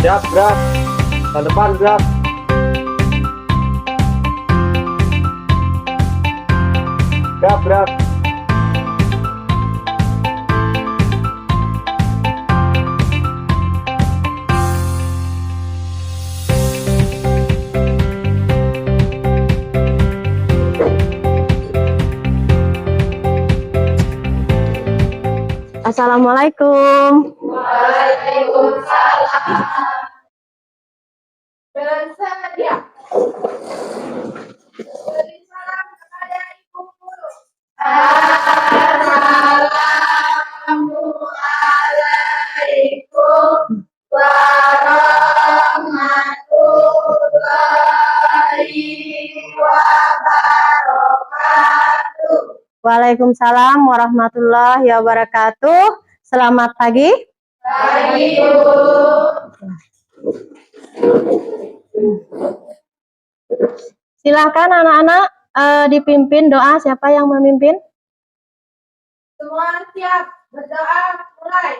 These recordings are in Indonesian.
Siap, gerak. Ke depan, gerak. Gerak, gerak. Assalamualaikum. Waalaikumsalam. Bersedia. Beri salam kepada Ibu Guru. Assalamualaikum warahmatullahi wabarakatuh. Waalaikumsalam warahmatullahi wabarakatuh. Selamat pagi. Pagi, Bu. Silakan anak-anak dipimpin doa. Siapa yang memimpin? Semua siap, berdoa mulai.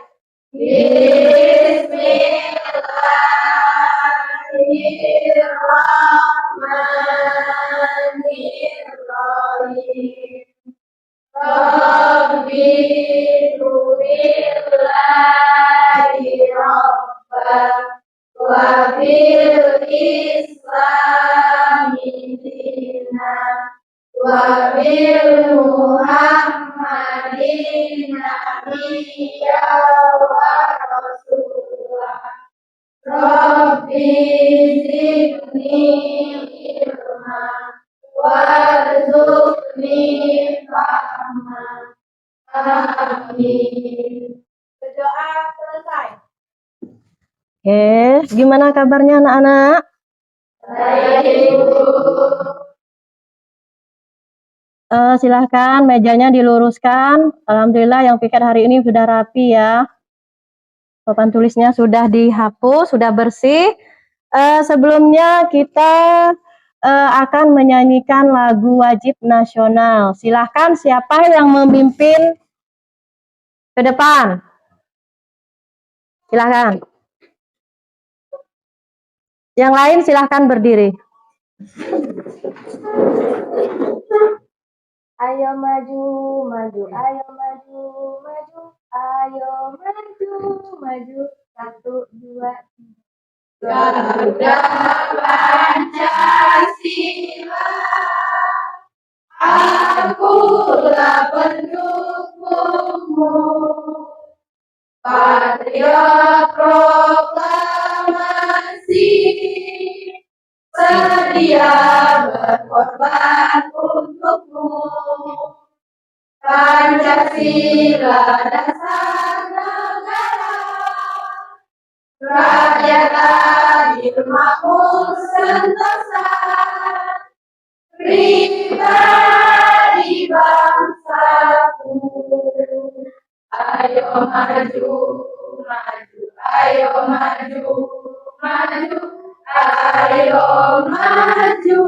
Bismillahirrahmanirrahim. Rabbi tubillahi rabbah wa bil islami dinah wa bil muhammadin nabiyya wa rasulah. Rabbi zidni ilma warzuqni fahma. Amin. Berdoa selesai. Oke, gimana kabarnya anak-anak? Baik, Ibu. Silahkan mejanya diluruskan. Alhamdulillah yang piket hari ini sudah rapi ya. Papan tulisnya sudah dihapus, sudah bersih. Sebelumnya kita akan menyanyikan lagu wajib nasional. Silahkan siapa yang memimpin ke depan? Silahkan. Yang lain silahkan berdiri. Ayo maju, maju, ayo maju, maju, ayo maju, maju, 1, 2, 3. Garuda Pancasila, akulah pendukungmu. Patriot proklamasi, sedia berkorban untukmu. Pancasila dasar negara, rakyat adil makmur sentosa, pribadi bangsaku. Ayo maju, maju, ayo maju, maju, ayo maju,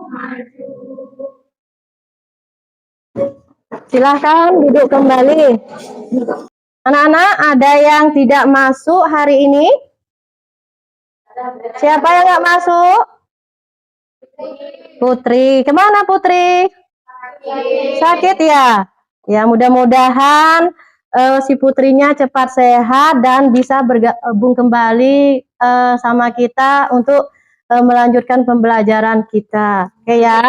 maju. Silahkan duduk kembali. Anak-anak, ada yang tidak masuk hari ini? Siapa yang nggak masuk? Putri. Kemana Putri? Sakit ya? Ya, mudah-mudahan si putrinya cepat sehat dan bisa bergabung kembali sama kita untuk melanjutkan pembelajaran kita. Oke ya?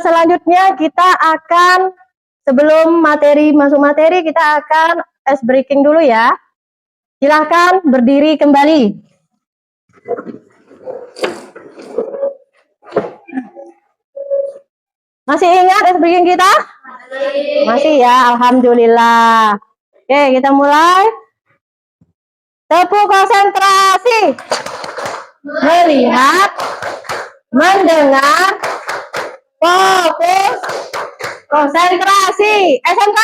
Selanjutnya kita akan, sebelum masuk materi, kita akan ice breaking dulu ya. Silahkan berdiri kembali. Masih ingat ice breaking kita? Masih ya, alhamdulillah. Oke, kita mulai. Tepuk konsentrasi. Melihat, mendengar, fokus, konsentrasi. SMK?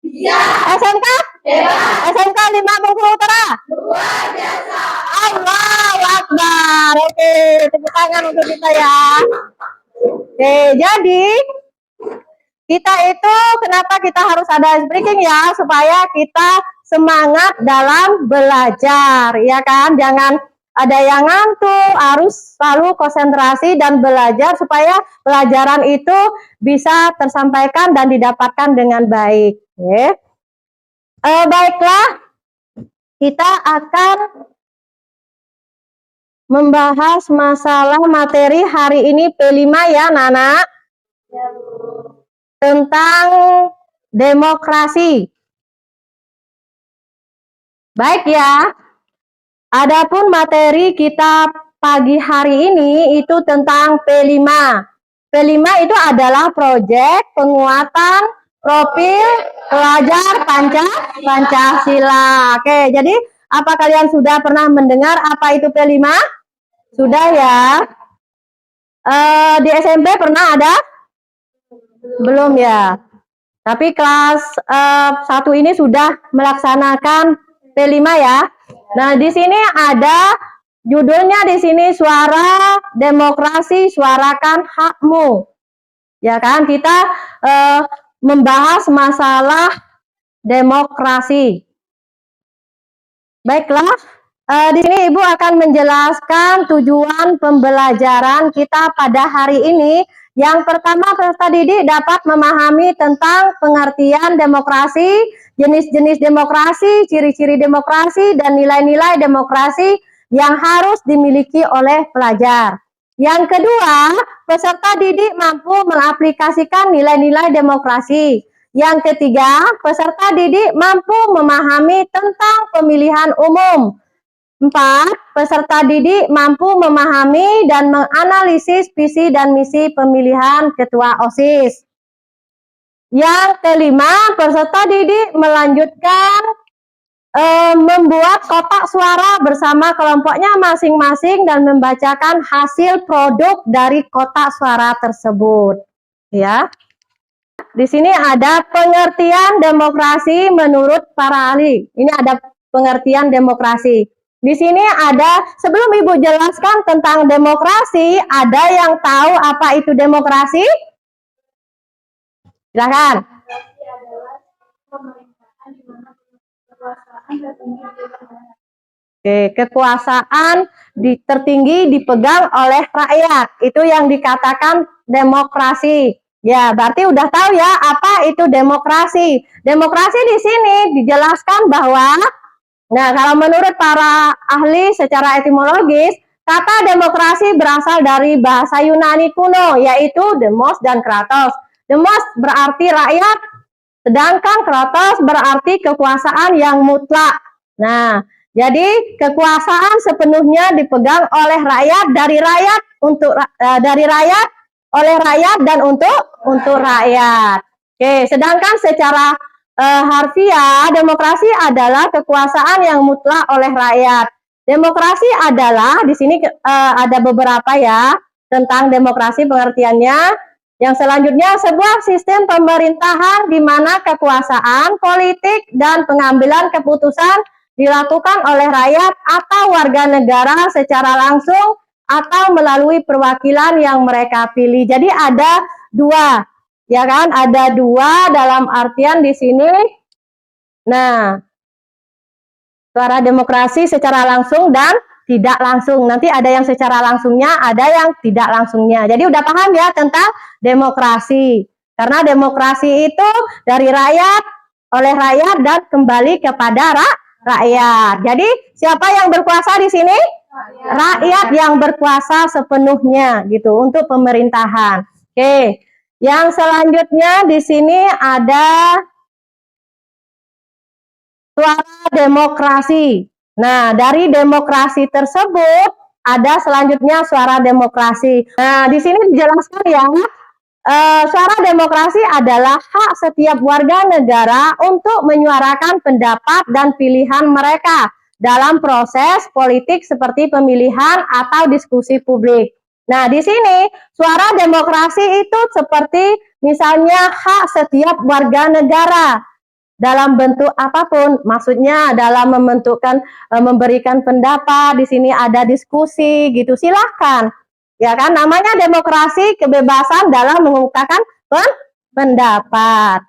Iya. SMK? Hebat. SMK 5 Bengkulu Utara. Luar biasa. Allahu Akbar. Oke, tepuk tangan untuk kita ya. Oke, jadi kita itu kenapa kita harus ada ice breaking ya, supaya kita semangat dalam belajar, ya kan? Jangan ada yang ngantuk, harus selalu konsentrasi dan belajar supaya pelajaran itu bisa tersampaikan dan didapatkan dengan baik. Ya. Baiklah, kita akan membahas masalah materi hari ini P5 ya, Nana. Tentang demokrasi. Baik ya. Adapun materi kita pagi hari ini itu tentang P5. P5 itu adalah proyek penguatan profil pelajar Pancasila. Oke, jadi apa kalian sudah pernah mendengar apa itu P5? Sudah ya. Di SMP pernah ada? Belum ya. Tapi kelas 1 ini sudah melaksanakan P5 ya. Nah, di sini ada judulnya di sini Suara Demokrasi, Suarakan Hakmu. Ya kan? Kita membahas masalah demokrasi. Baiklah, di sini Ibu akan menjelaskan tujuan pembelajaran kita pada hari ini. Yang pertama, peserta didik dapat memahami tentang pengertian demokrasi, jenis-jenis demokrasi, ciri-ciri demokrasi, dan nilai-nilai demokrasi yang harus dimiliki oleh pelajar. Yang kedua, peserta didik mampu mengaplikasikan nilai-nilai demokrasi. Yang ketiga, peserta didik mampu memahami tentang pemilihan umum. 4. Peserta didik mampu memahami dan menganalisis visi dan misi pemilihan ketua OSIS. Yang kelima, peserta didik melanjutkan membuat kotak suara bersama kelompoknya masing-masing dan membacakan hasil produk dari kotak suara tersebut. Ya. Di sini ada pengertian demokrasi menurut para ahli. Ini ada pengertian demokrasi. Di sini ada, sebelum Ibu jelaskan tentang demokrasi, ada yang tahu apa itu demokrasi? Silakan. Oke, kekuasaan tertinggi dipegang oleh rakyat. Itu yang dikatakan demokrasi. Ya, berarti udah tahu ya apa itu demokrasi. Demokrasi di sini dijelaskan bahwa, nah, kalau menurut para ahli secara etimologis, kata demokrasi berasal dari bahasa Yunani kuno, yaitu demos dan kratos. Demos berarti rakyat, sedangkan kratos berarti kekuasaan yang mutlak. Nah, jadi kekuasaan sepenuhnya dipegang oleh rakyat, dari rakyat untuk dari rakyat, oleh rakyat dan untuk rakyat. Oke, sedangkan secara harfiah, demokrasi adalah kekuasaan yang mutlak oleh rakyat. Demokrasi adalah, di sini ada beberapa ya tentang demokrasi pengertiannya. Yang selanjutnya, sebuah sistem pemerintahan di mana kekuasaan, politik, dan pengambilan keputusan dilakukan oleh rakyat atau warga negara secara langsung atau melalui perwakilan yang mereka pilih. Jadi ada dua. Ya kan, ada dua dalam artian di sini. Nah, suara demokrasi secara langsung dan tidak langsung. Nanti ada yang secara langsungnya, ada yang tidak langsungnya. Jadi udah paham ya tentang demokrasi. Karena demokrasi itu dari rakyat, oleh rakyat, dan kembali kepada rakyat. Jadi siapa yang berkuasa di sini? Rakyat yang berkuasa sepenuhnya gitu untuk pemerintahan. Oke. Yang selanjutnya di sini ada suara demokrasi. Nah, dari demokrasi tersebut ada selanjutnya suara demokrasi. Nah, di sini dijelaskan ya, suara demokrasi adalah hak setiap warga negara untuk menyuarakan pendapat dan pilihan mereka dalam proses politik seperti pemilihan atau diskusi publik. Nah, di sini suara demokrasi itu seperti misalnya hak setiap warga negara dalam bentuk apapun, maksudnya dalam memberikan pendapat, di sini ada diskusi gitu, silahkan. Ya kan, namanya demokrasi, kebebasan dalam mengungkapkan pendapat.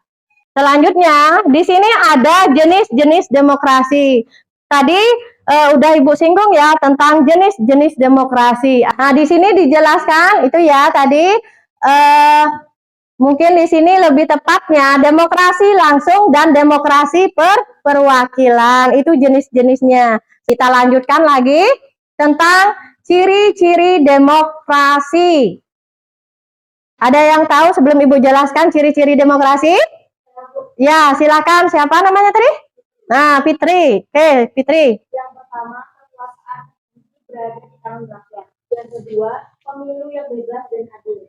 Selanjutnya, di sini ada jenis-jenis demokrasi. Tadi udah Ibu singgung ya tentang jenis-jenis demokrasi. Nah, di sini dijelaskan itu ya tadi mungkin di sini lebih tepatnya demokrasi langsung dan demokrasi perwakilan. Itu jenis-jenisnya. Kita lanjutkan lagi tentang ciri-ciri demokrasi. Ada yang tahu sebelum Ibu jelaskan ciri-ciri demokrasi? Ya, silakan. Siapa namanya tadi? Nah, Fitri. Oke, Fitri. Yang pertama, kekuasaan berada di tangan rakyat. Yang kedua, pemilu yang bebas dan adil.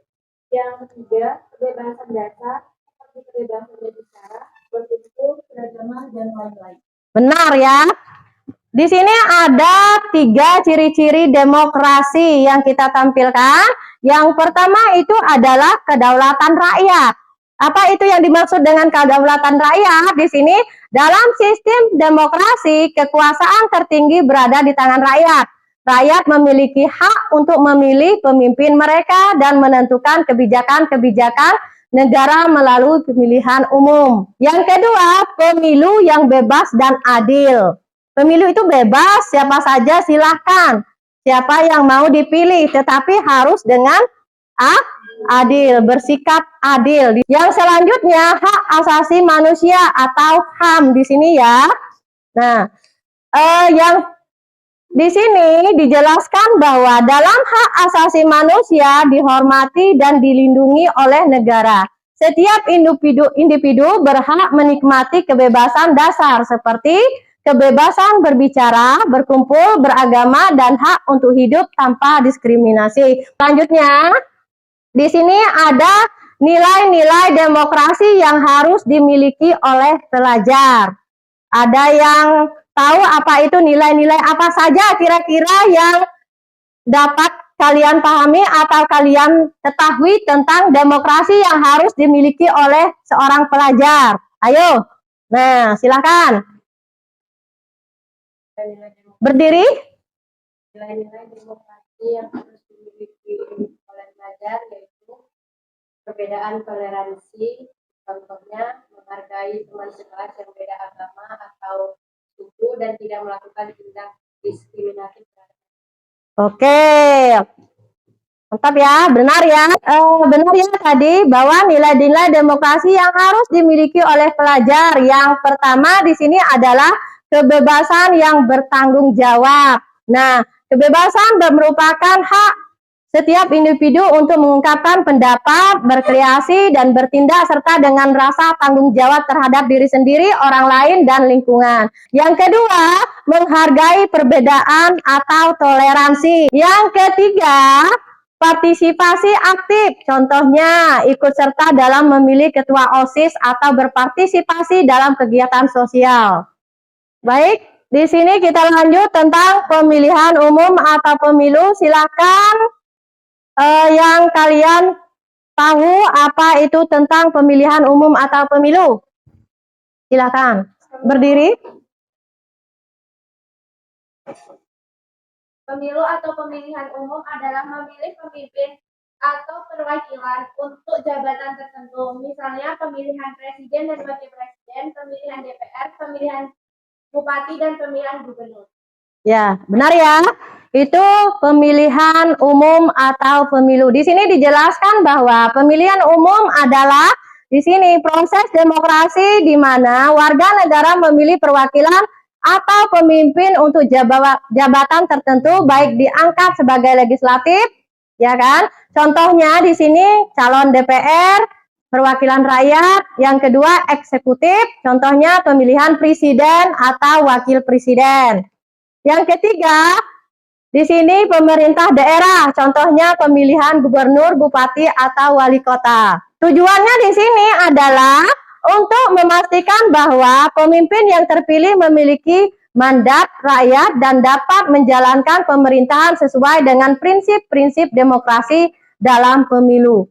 Yang ketiga, kebebasan dasar seperti kebebasan berbicara, berkumpul, beragama, dan lain-lain. Benar ya. Di sini ada 3 ciri-ciri demokrasi yang kita tampilkan. Yang pertama itu adalah kedaulatan rakyat. Apa itu yang dimaksud dengan kedaulatan rakyat? Di sini dalam sistem demokrasi, kekuasaan tertinggi berada di tangan rakyat. Rakyat memiliki hak untuk memilih pemimpin mereka dan menentukan kebijakan-kebijakan negara melalui pemilihan umum. Yang kedua, pemilu yang bebas dan adil. Pemilu itu bebas, siapa saja silahkan. Siapa yang mau dipilih, tetapi harus dengan adil, bersikap adil. Yang selanjutnya, hak asasi manusia atau HAM di sini ya. Nah, yang di sini dijelaskan bahwa dalam hak asasi manusia dihormati dan dilindungi oleh negara. Setiap individu berhak menikmati kebebasan dasar seperti kebebasan berbicara, berkumpul, beragama, dan hak untuk hidup tanpa diskriminasi. Selanjutnya, di sini ada nilai-nilai demokrasi yang harus dimiliki oleh pelajar. Ada yang tahu apa itu nilai-nilai apa saja kira-kira yang dapat kalian pahami atau kalian ketahui tentang demokrasi yang harus dimiliki oleh seorang pelajar? Ayo, nah silakan. Berdiri. Nilai-nilai demokrasi yang harus dimiliki oleh pelajar yaitu perbedaan toleransi, contohnya menghargai teman sekelas yang beda agama atau suku dan tidak melakukan tindak diskriminatif. Oke, mantap ya, benar ya. Benar ya tadi bahwa nilai-nilai demokrasi yang harus dimiliki oleh pelajar. Yang pertama di sini adalah kebebasan yang bertanggung jawab. Nah, kebebasan merupakan hak setiap individu untuk mengungkapkan pendapat, berkreasi, dan bertindak serta dengan rasa tanggung jawab terhadap diri sendiri, orang lain, dan lingkungan. Yang kedua, menghargai perbedaan atau toleransi. Yang ketiga, partisipasi aktif. Contohnya, ikut serta dalam memilih ketua OSIS atau berpartisipasi dalam kegiatan sosial. Baik, di sini kita lanjut tentang pemilihan umum atau pemilu. Silakan yang kalian tahu apa itu tentang pemilihan umum atau pemilu. Silakan berdiri. Pemilu atau pemilihan umum adalah memilih pemimpin atau perwakilan untuk jabatan tertentu. Misalnya pemilihan presiden dan wakil presiden, pemilihan DPR, pemilihan bupati, dan pemilihan gubernur. Ya, benar ya. Itu pemilihan umum atau pemilu. Di sini dijelaskan bahwa pemilihan umum adalah di sini proses demokrasi di mana warga negara memilih perwakilan atau pemimpin untuk jabatan tertentu, baik diangkat sebagai legislatif, ya kan? Contohnya di sini calon DPR, perwakilan rakyat. Yang kedua eksekutif, contohnya pemilihan presiden atau wakil presiden. Yang ketiga, di sini pemerintah daerah, contohnya pemilihan gubernur, bupati, atau wali kota. Tujuannya di sini adalah untuk memastikan bahwa pemimpin yang terpilih memiliki mandat rakyat dan dapat menjalankan pemerintahan sesuai dengan prinsip-prinsip demokrasi dalam pemilu.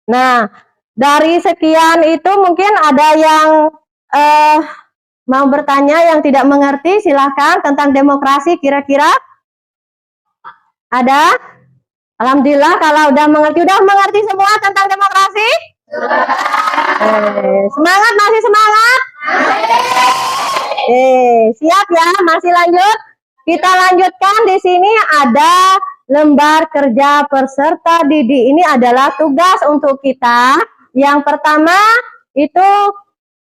Nah, dari sekian itu mungkin ada yang mau bertanya yang tidak mengerti, silahkan tentang demokrasi kira-kira. Ada? Alhamdulillah kalau udah mengerti semua tentang demokrasi. Semangat, masih semangat? Siap ya, masih lanjut? Kita lanjutkan. Di sini ada lembar kerja peserta didik. Ini adalah tugas untuk kita. Yang pertama itu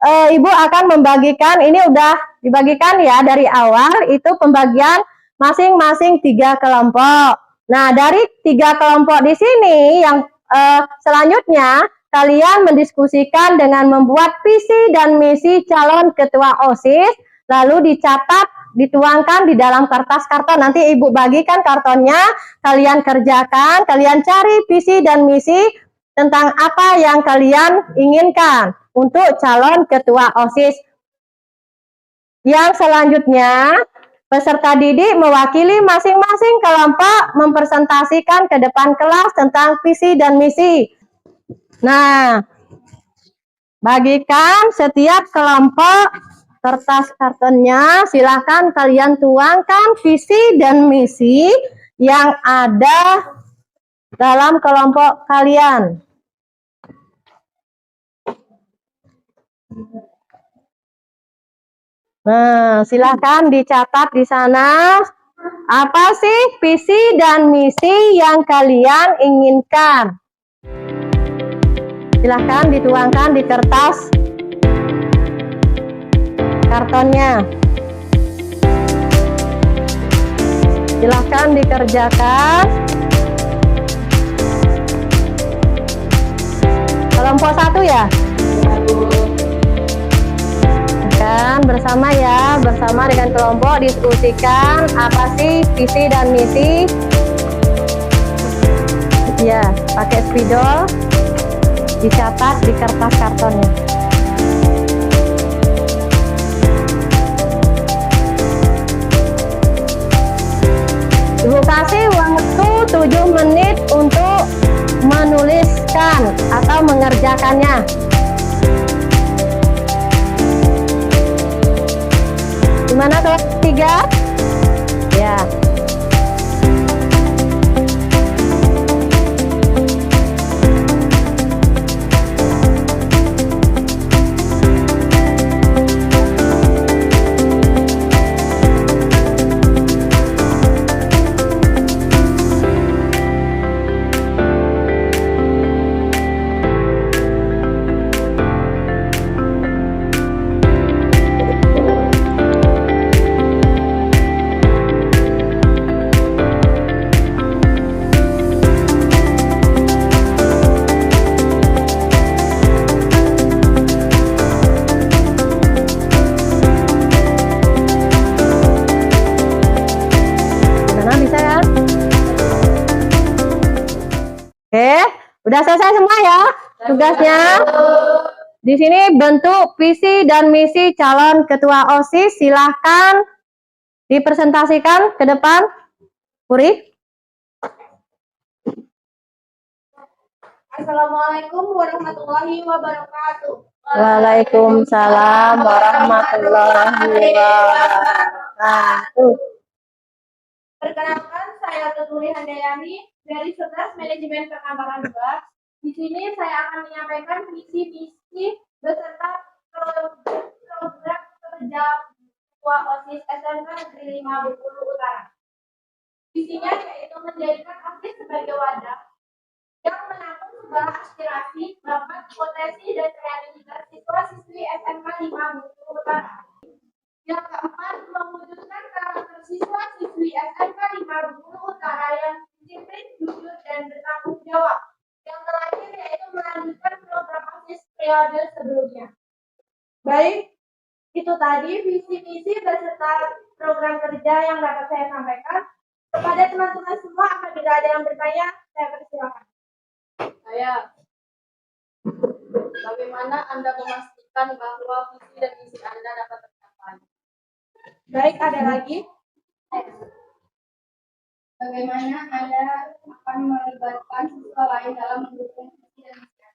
Ibu akan membagikan, ini udah dibagikan ya dari awal, itu pembagian masing-masing 3 kelompok. Nah, dari 3 kelompok di sini yang selanjutnya kalian mendiskusikan dengan membuat visi dan misi calon ketua OSIS, lalu dicatat, dituangkan di dalam kertas karton. Nanti Ibu bagikan kartonnya, kalian kerjakan, kalian cari visi dan misi tentang apa yang kalian inginkan untuk calon ketua OSIS. Yang selanjutnya, peserta didik mewakili masing-masing kelompok mempresentasikan ke depan kelas tentang visi dan misi. Nah, bagikan setiap kelompok kertas kartonnya, silahkan kalian tuangkan visi dan misi yang ada dalam kelompok kalian. Nah, silahkan dicatat di sana. Apa sih visi dan misi yang kalian inginkan? Silahkan dituangkan di kertas kartonnya. Silahkan dikerjakan. Kelompok 1 ya? Dan bersama ya, bersama dengan kelompok diskusikan apa sih visi dan misi. Ya, pakai spidol, dicatat di kertas kartonnya. Ibu kasih waktu 7 menit untuk menuliskan atau mengerjakannya. Gimana kelas 3? Ya. Oke, udah selesai semua ya tugasnya. Di sini bentuk visi dan misi calon ketua OSIS, silahkan dipresentasikan ke depan. Puri. Assalamualaikum warahmatullahi wabarakatuh. Waalaikumsalam warahmatullahi wabarakatuh. Perkenalkan, saya Tuturi Handayani dari 11 Manajemen Perkantoran 2. Di sini saya akan menyampaikan visi-misi beserta program kerja ketua OSIS SMK Negeri 5 Bengkulu Utara. Visinya yaitu menjadikan OSIS sebagai wadah yang menampung segala aspirasi, bakat, potensi, dan kreativitas siswa-siswi SMK 5 Bengkulu Utara. Yang keempat, mewujudkan karakter siswa-siswi SMK 5 Bengkulu Utara yang disiplin, jujur, dan bertanggung jawab. Yang terakhir yaitu melanjutkan program OSIS periode sebelumnya. Baik, itu tadi visi-misi beserta program kerja yang dapat saya sampaikan. Kepada teman-teman semua, apabila ada yang bertanya, saya persilakan. Bagaimana Anda memastikan bahwa visi dan misi Anda dapat tercapai? Baik, ada lagi. Bagaimana Anda akan melibatkan siswa lain dalam mendukung visi dan misi Anda?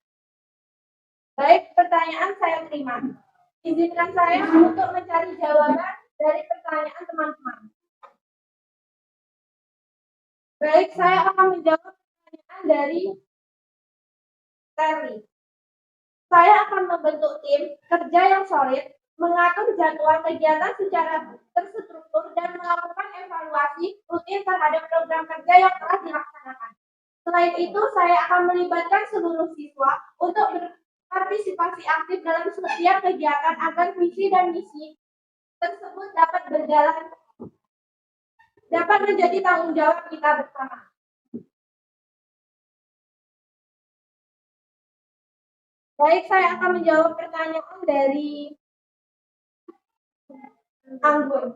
Baik, pertanyaan saya terima. Izinkan saya untuk mencari jawaban dari pertanyaan teman-teman. Baik, saya akan menjawab pertanyaan dari Terry. Saya akan membentuk tim kerja yang solid, mengatur jadwal kegiatan secara terstruktur, dan melakukan evaluasi rutin terhadap program kerja yang telah dilaksanakan. Selain itu, saya akan melibatkan seluruh siswa untuk berpartisipasi aktif dalam setiap kegiatan agar visi dan misi tersebut dapat menjadi tanggung jawab kita bersama. Baik, saya akan menjawab pertanyaan dari Anggun.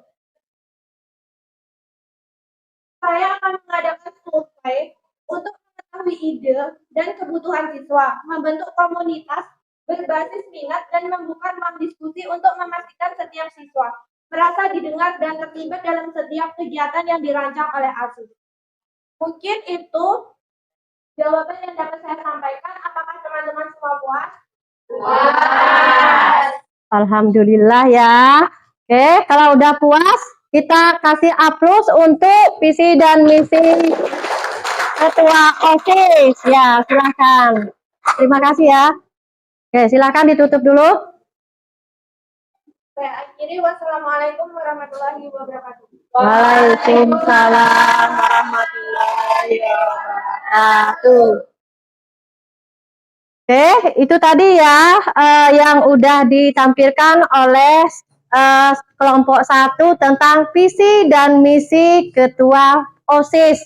Saya akan mengadakan survei untuk mengetahui ide dan kebutuhan siswa, membentuk komunitas berbasis minat, dan membuka ruang diskusi untuk memastikan setiap siswa merasa didengar dan terlibat dalam setiap kegiatan yang dirancang oleh ASIS. Mungkin itu jawaban yang dapat saya sampaikan. Apakah teman-teman semua puas? Puas. Alhamdulillah ya. Oke, kalau udah puas, kita kasih aplaus untuk visi dan misi Ketua OSIS. Ya, silakan. Terima kasih ya. Oke, silakan ditutup dulu. Saya akhiri. Wassalamualaikum warahmatullahi wabarakatuh. Waalaikumsalam warahmatullahi wabarakatuh. Oke, itu tadi ya yang udah ditampilkan oleh kelompok 1 tentang visi dan misi Ketua OSIS.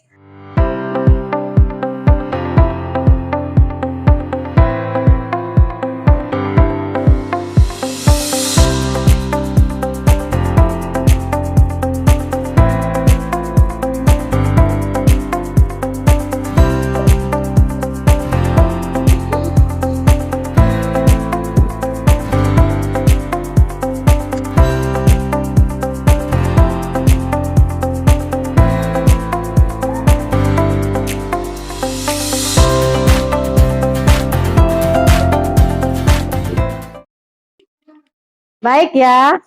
Baik ya,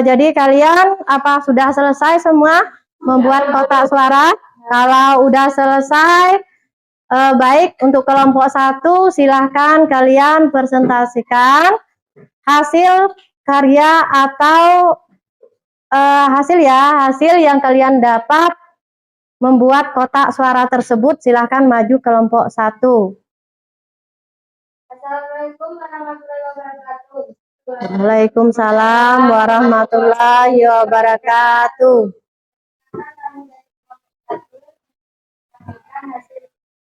jadi kalian sudah selesai semua membuat kotak suara? Kalau udah selesai, baik untuk kelompok 1 silahkan kalian presentasikan hasil karya atau hasil yang kalian dapat membuat kotak suara tersebut. Silahkan maju kelompok 1. Assalamualaikum warahmatullahi wabarakatuh. Waalaikumsalam warahmatullahi wabarakatuh. Hasil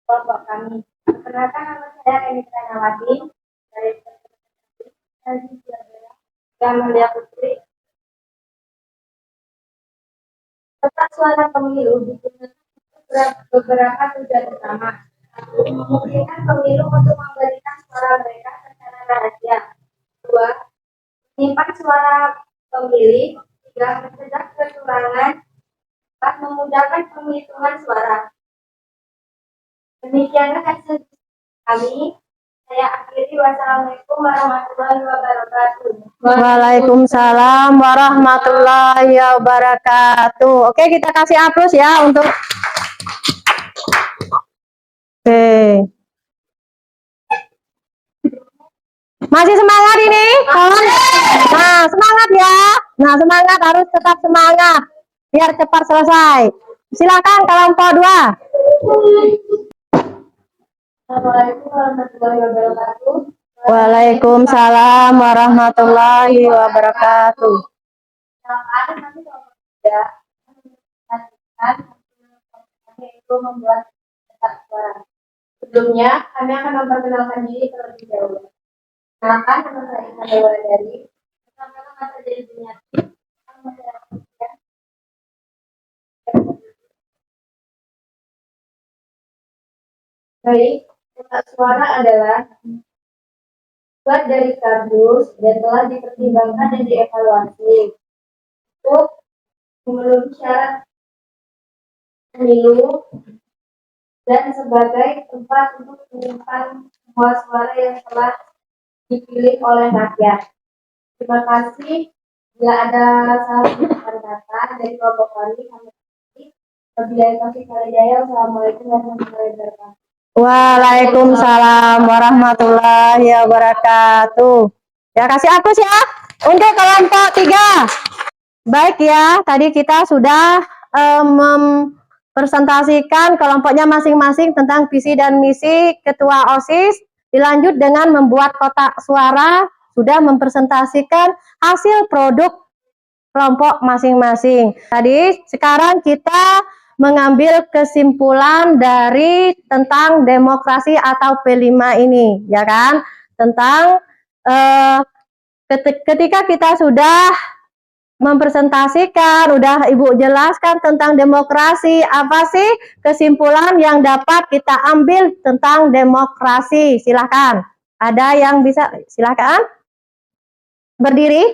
kelompok kami. Perkenalkan, nama saya Reni Pranawati dari Amalia Putri. Kotak suara pemilu digunakan beberapa tujuan utama. Memungkinkan pemilu untuk memberikan suara mereka secara rahasia. 2. Menyimpan suara pemilih. 3. Mencegah kecurangan. 4. Memudahkan penghitungan suara. Demikianlah hasil kami. Saya akhiri. Wassalamualaikum warahmatullahi wabarakatuh. Waalaikumsalam warahmatullahi wabarakatuh. Oke, kita kasih aplaus ya untuk. Oke. Masih semangat ini? Nah, semangat ya. Nah, semangat, harus tetap semangat biar cepat selesai. Silakan kelompok 2. Assalamualaikum warahmatullahi wabarakatuh. Waalaikumsalam warahmatullahi wabarakatuh. Itu membuat kotak suara. Sebelumnya, kami akan memperkenalkan diri terlebih dahulu. Kenalkan, nama saya Ika Dewa dari Bersama Masa Jadi Dunyati. Baik, kotak suara adalah buat dari kardus dan telah dipertimbangkan dan dievaluasi untuk memenuhi syarat pemilu dan sebagai tempat untuk menyimpan semua suara yang telah dipilih oleh rakyat. Terima kasih. Bila ada salah kata dari kelompok kami, wabillahi taufiq wal hidayah. Wassalamualaikum warahmatullahi wabarakatuh. Waalaikumsalam warahmatullahi wabarakatuh. Ya, kasih hapus ya untuk kelompok 3. Baik ya, tadi kita sudah mempresentasikan kelompoknya masing-masing tentang visi dan misi ketua OSIS. Dilanjut dengan membuat kotak suara, sudah mempresentasikan hasil produk kelompok masing-masing. Tadi sekarang kita mengambil kesimpulan dari tentang demokrasi atau P5 ini, ya kan? Tentang ketika kita sudah mempresentasikan, udah Ibu jelaskan tentang demokrasi, apa sih kesimpulan yang dapat kita ambil tentang demokrasi? Silahkan. Ada yang bisa, silahkan. Berdiri.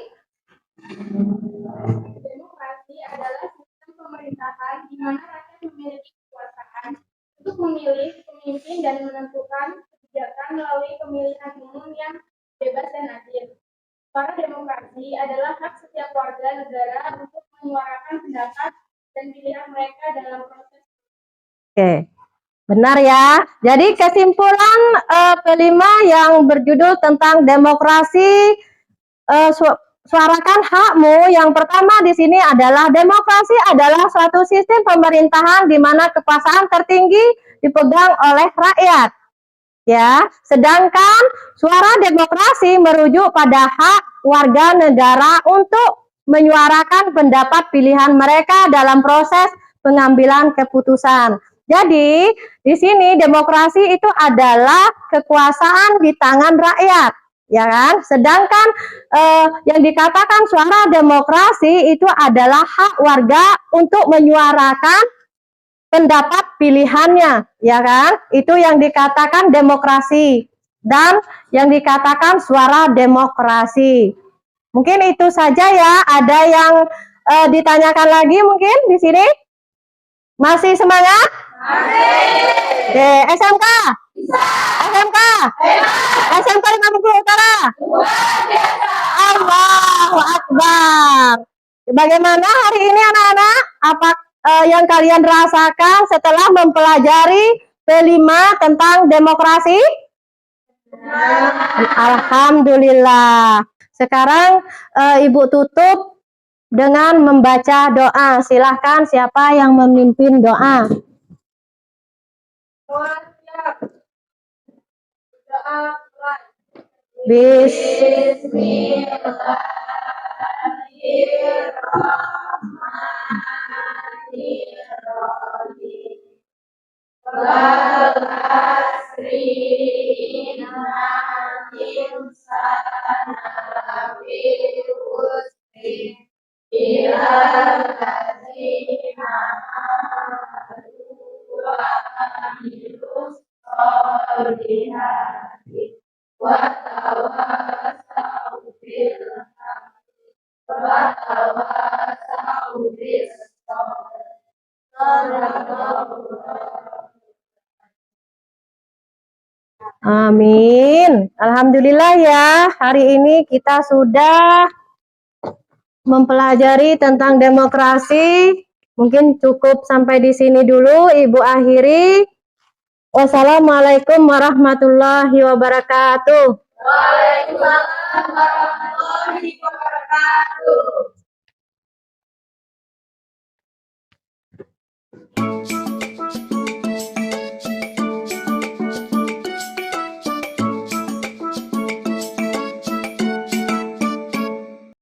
Demokrasi adalah sistem pemerintahan di mana rakyat memiliki kekuasaan untuk memilih pemimpin dan menentukan kebijakan melalui pemilihan umum yang bebas dan adil. Suara demokrasi adalah hak setiap warga negara untuk menyuarakan pendapat dan pilihan mereka dalam proses. Oke, benar ya. Jadi kesimpulan P5 yang berjudul tentang demokrasi, suarakan hakmu. Yang pertama di sini adalah demokrasi adalah suatu sistem pemerintahan di mana kekuasaan tertinggi dipegang oleh rakyat. Ya, sedangkan suara demokrasi merujuk pada hak warga negara untuk menyuarakan pendapat pilihan mereka dalam proses pengambilan keputusan. Jadi, di sini demokrasi itu adalah kekuasaan di tangan rakyat, ya kan? Sedangkan yang dikatakan suara demokrasi itu adalah hak warga untuk menyuarakan pendapat pilihannya, ya kan? Itu yang dikatakan demokrasi dan yang dikatakan suara demokrasi. Mungkin itu saja ya. Ada yang ditanyakan lagi mungkin di sini? Masih semangat? Oke, SMK? SMK? SMK 50 Utara? Allahu Akbar. Bagaimana hari ini anak-anak? Apa yang kalian rasakan setelah mempelajari P5 tentang demokrasi? Alhamdulillah. Sekarang Ibu tutup dengan membaca doa. Silahkan siapa yang memimpin doa? Doa Bismillahirrahmanirrahim. Wal asri innal insana lafi khusr illa allazina amanu wa amilus solihati wa tawassaw bil haqqi wa tawassaw bis sabr. Amin. Alhamdulillah ya, hari ini kita sudah mempelajari tentang demokrasi. Mungkin cukup sampai di sini dulu, Ibu akhiri. Wassalamualaikum warahmatullahi wabarakatuh. Waalaikumsalam warahmatullahi wabarakatuh.